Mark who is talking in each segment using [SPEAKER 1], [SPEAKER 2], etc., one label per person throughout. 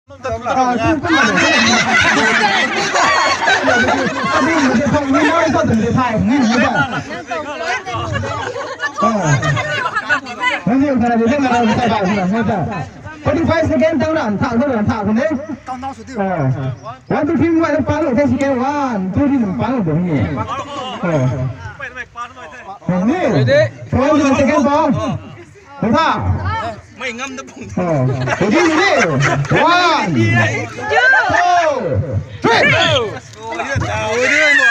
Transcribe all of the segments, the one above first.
[SPEAKER 1] 45 second tao đàn thảo thôi đàn thảo thôi đấy. One two three ngoài nó phá được thế second one two three phá được đúng nhỉ? Nè. Thôi đừng second ball. Đúng không?
[SPEAKER 2] Mày ngâm nó bùng.
[SPEAKER 1] Đi. One. Two. Three.
[SPEAKER 2] Ôi điên rồi.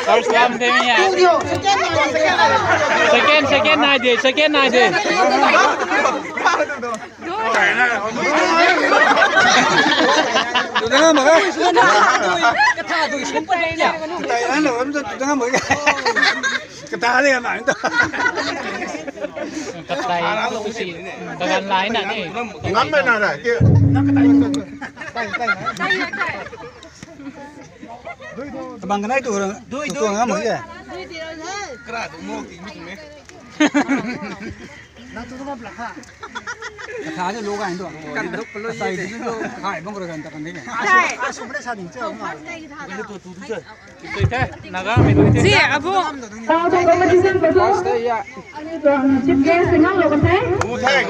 [SPEAKER 3] First one thế nhỉ? Second này đi.
[SPEAKER 2] Tengah mở.
[SPEAKER 3] Cái thà tôi xuống bên đây nhỉ?
[SPEAKER 2] Đấy là em tengah mở cái. Cái ta đi mà itu.
[SPEAKER 3] Cái tay tôi xì. Dengan lain nak ni.
[SPEAKER 4] Ngắm bên nào này kia.
[SPEAKER 2] Bang cái này tu ngắm mở cái. Thả cho lúa cái anh tuh. Kan đúc lo sai đi lo khai bang cái kan thế. Sai. Sumber sa din chơi mà.
[SPEAKER 3] Tôi thế. Naga mày tôi thế.
[SPEAKER 5] Sì, abu.
[SPEAKER 1] Tao trong competition betul. Ini tuh chip gas dengan lo kan teh.
[SPEAKER 4] Ngủ thế.